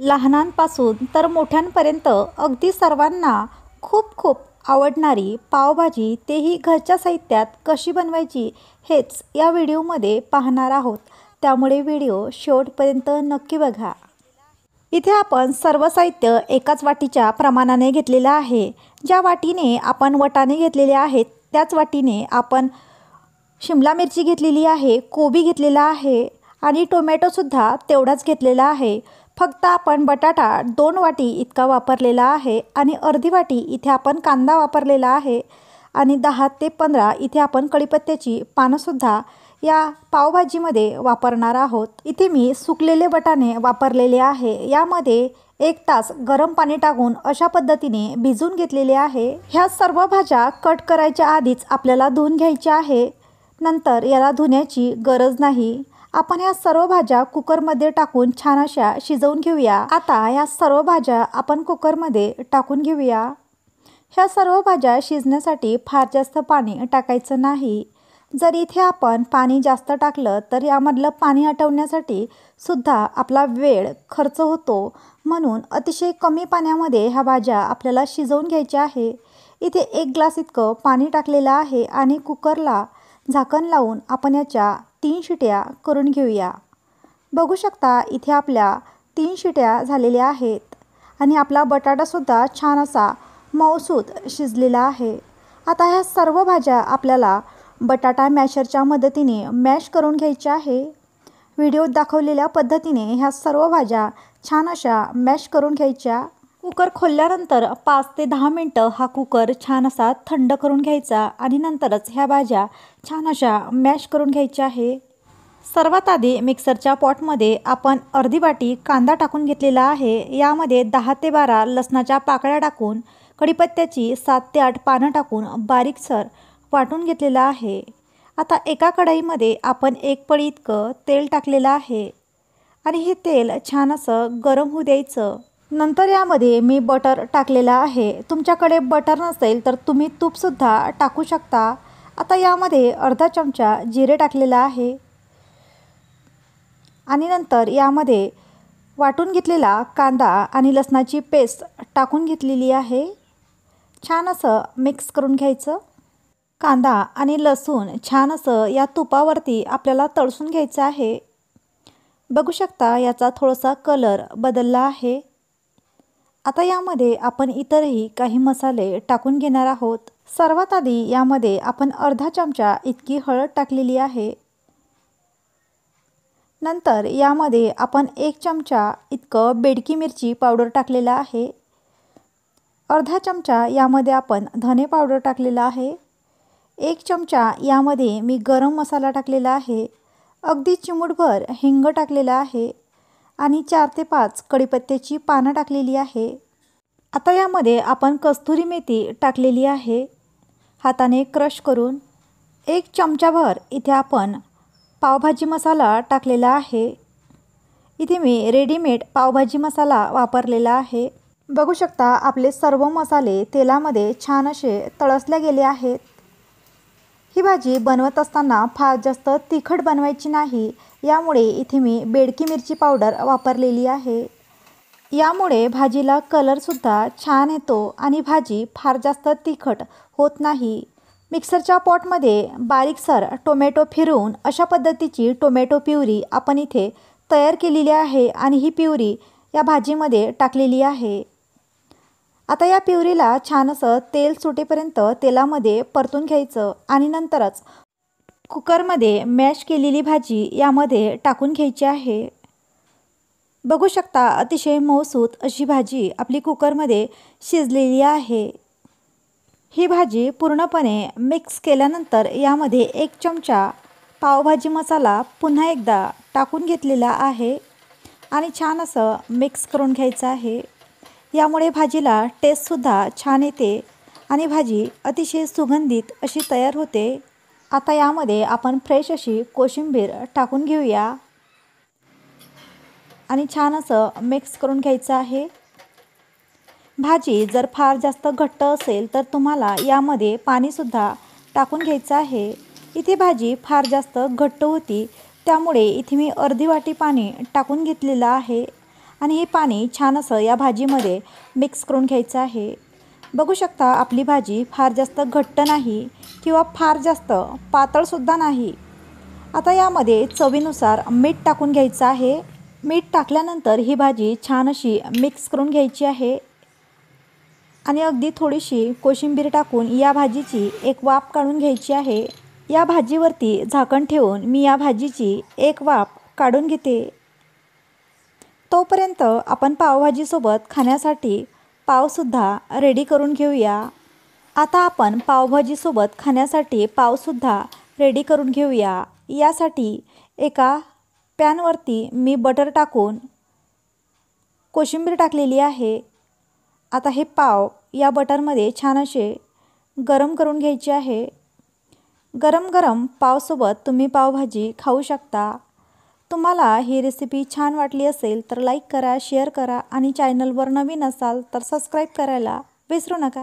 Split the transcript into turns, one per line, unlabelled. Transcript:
लहानांपासून तर मोठ्यांपर्यंत अगदी सर्वांना खूप खूप आवडणारी पावभाजी, तेही घरच्या साहित्यात कशी बनवायची हेच या व्हिडिओमध्ये पाहणार आहोत. त्यामुळे व्हिडिओ शेवटपर्यंत नक्की बघा. इथे आपण सर्व साहित्य एकाच वाटीच्या प्रमाणाने घेतलेलं आहे. ज्या वाटीने आपण वाटाणे घेतलेले आहेत त्याच वाटीने आपण शिमला मिरची घेतलेली आहे, कोबी घेतलेला आहे आणि टोमॅटोसुद्धा तेवढाच घेतलेला आहे. फक्त आपण बटाटा 2 वाटी इतका वापरलेला आहे आणि अर्धी वाटी इथे आपण कांदा वापरलेला आहे आणि 10 ते 15 इथे आपण कढीपत्त्याची पानंसुद्धा या पावभाजीमध्ये वापरणार आहोत. इथे मी सुकलेले वाटाणे वापरलेले आहे. यामध्ये 1 तास गरम पाणी टाकून अशा पद्धतीने भिजवून घेतलेले आहे. ह्या सर्व भाज्या कट करायच्या आधीच आपल्याला धुवून घ्यायच्या आहे. नंतर याला धुण्याची गरज नाही. आपण ह्या सर्व भाज्या कुकरमध्ये टाकून छान अशा शिजवून घेऊया. आता ह्या सर्व भाज्या आपण कुकरमध्ये टाकून घेऊया. ह्या सर्व भाज्या शिजण्यासाठी फार जास्त पाणी टाकायचं नाही. जर इथे आपण पाणी जास्त टाकलं तर यामधलं पाणी आटवण्यासाठी सुद्धा आपला वेळ खर्च होतो. म्हणून अतिशय कमी पाण्यामध्ये ह्या भाज्या आपल्याला शिजवून घ्यायच्या आहे. इथे 1 ग्लास इतकं पाणी टाकलेलं आहे आणि कुकरला झाकण लावून आपण याच्या 3 शिट्या करून घेऊया. बघू शकता इथे आपल्या 3 शिट्या झालेल्या आहेत आणि आपला बटाटासुद्धा छान असा मऊसूत शिजलेला आहे. आता ह्या सर्व भाज्या आपल्याला बटाटा मॅशरच्या मदतीने मॅश करून घ्यायच्या आहे. व्हिडिओत दाखवलेल्या पद्धतीने ह्या सर्व भाज्या छान अशा मॅश करून घ्यायच्या. कुकर खोलल्यानंतर 5 ते 10 मिनटं हा कुकर छान असा थंड करून घ्यायचा आणि नंतरच ह्या भाज्या छान अशा मॅश करून घ्यायच्या आहे. सर्वात आधी मिक्सरच्या पॉटमध्ये आपण अर्धी वाटी कांदा टाकून घेतलेला आहे. यामध्ये 10 ते 12 लसणाच्या पाकळ्या टाकून कढीपत्त्याची 7 ते 8 पानं टाकून बारीकसर वाटून घेतलेला आहे. आता एका कढईमध्ये आपण 1 पळी इतकं तेल टाकलेलं आहे आणि हे तेल छान असं गरम होऊ द्यायचं. नंतर यामध्ये मी बटर टाकलेला आहे. तुमच्याकडे बटर नसेल तर तुम्ही तूपसुद्धा टाकू शकता. आता यामध्ये अर्धा चमचा जिरे टाकलेला आहे आणि नंतर यामध्ये वाटून घेतलेला कांदा आणि लसणाची पेस्ट टाकून घेतलेली आहे. छान असं मिक्स करून घ्यायचं. कांदा आणि लसूण छान असं या तुपावरती आपल्याला तळसून घ्यायचं आहे. बघू शकता याचा थोडासा कलर बदलला आहे. आता यामध्ये आपण इतरही काही मसाले टाकून घेणार आहोत. सर्वात आधी यामध्ये आपण अर्धा चमचा इतकी हळद टाकलेली आहे. नंतर यामध्ये आपण 1 चमचा इतकं बेडकी मिरची पावडर टाकलेला आहे. अर्धा चमचा यामध्ये आपण धने पावडर टाकलेला आहे. 1 चमचा यामध्ये मी गरम मसाला टाकलेला आहे. अगदी चिमूटभर हिंग टाकलेला आहे आणि 4 ते 5 कढीपत्त्याची पानं टाकलेली आहे. आता यामध्ये आपण कस्तुरी मेथी टाकलेली आहे हाताने क्रश करून. 1 चमचाभर इथे आपण पावभाजी मसाला टाकलेला आहे. इथे मी रेडीमेड पावभाजी मसाला वापरलेला आहे. बघू शकता आपले सर्व मसाले तेलामध्ये छान असे तळसले गेले आहेत. ही भाजी बनवत असताना फार जास्त तिखट बनवायची नाही. यामुळे इथे मी बेडकी मिरची पावडर वापरलेली आहे. यामुळे भाजीला कलरसुद्धा छान येतो आणि भाजी फार जास्त तिखट होत नाही. मिक्सरच्या पॉटमध्ये बारीकसर टोमॅटो फिरवून अशा पद्धतीची टोमॅटो प्युरी आपण इथे तयार केलेली आहे आणि ही प्युरी या भाजीमध्ये टाकलेली आहे. आता या प्युरीला छान असं तेल सुटेपर्यंत तेलामध्ये परतून घ्यायचं आणि नंतरच कुकरमध्ये मॅश केलेली भाजी यामध्ये टाकून घ्यायची आहे. बघू शकता अतिशय मऊसूत अशी भाजी आपली कुकरमध्ये शिजलेली आहे. ही भाजी पूर्णपणे मिक्स केल्यानंतर यामध्ये 1 चमचा पावभाजी मसाला पुन्हा एकदा टाकून घेतलेला आहे आणि छान असं मिक्स करून घ्यायचं आहे. यामुळे भाजीला टेस्टसुद्धा छान येते आणि भाजी अतिशय सुगंधित अशी तयार होते. आता यामध्ये आपण फ्रेश अशी कोशिंबीर टाकून घेऊया आणि छान असं मिक्स करून घ्यायचं आहे. भाजी जर फार जास्त घट्ट असेल तर तुम्हाला यामध्ये पाणीसुद्धा टाकून घ्यायचं आहे. इथे भाजी फार जास्त घट्ट होती त्यामुळे इथे मी अर्धी वाटी पाणी टाकून घेतलेलं आहे आणि हे पाणी छान असं या भाजीमध्ये मिक्स करून घ्यायचं आहे। बघू शकता आपली भाजी फार जास्त घट्ट नाही किंवा फार जास्त पातळसुद्धा नाही। आता यामध्ये चवीनुसार मीठ टाकून घ्यायचं आहे। मीठ टाकल्यानंतर ही भाजी छान अशी मिक्स करून घ्यायची आहे आणि अगदी थोडीशी कोशिंबीर टाकून या भाजीची एक वाफ काढून घ्यायची आहे। या भाजीवरती झाकण ठेवून मी या भाजीची एक वाफ काढून घेते। तोपर्यंत आपण पावभाजीसोबत खाण्यासाठी पावसुद्धा रेडी करून घेऊया। आता आपण पावभाजीसोबत खाण्यासाठी पावसुद्धा रेडी करून घेऊया। यासाठी एका पॅनवरती मी बटर टाकून कोशिंबीर टाकलेली आहे। आता हे पाव या बटरमध्ये छान असे गरम करून घ्यायचे आहे। गरम गरम पावसोबत तुम्ही पावभाजी खाऊ शकता। तुम्हाला ही रेसिपी छान वाटली असेल तर लाईक करा, शेअर करा आणि चॅनलवर नवीन असाल तर सबस्क्राईब करायला विसरू नका।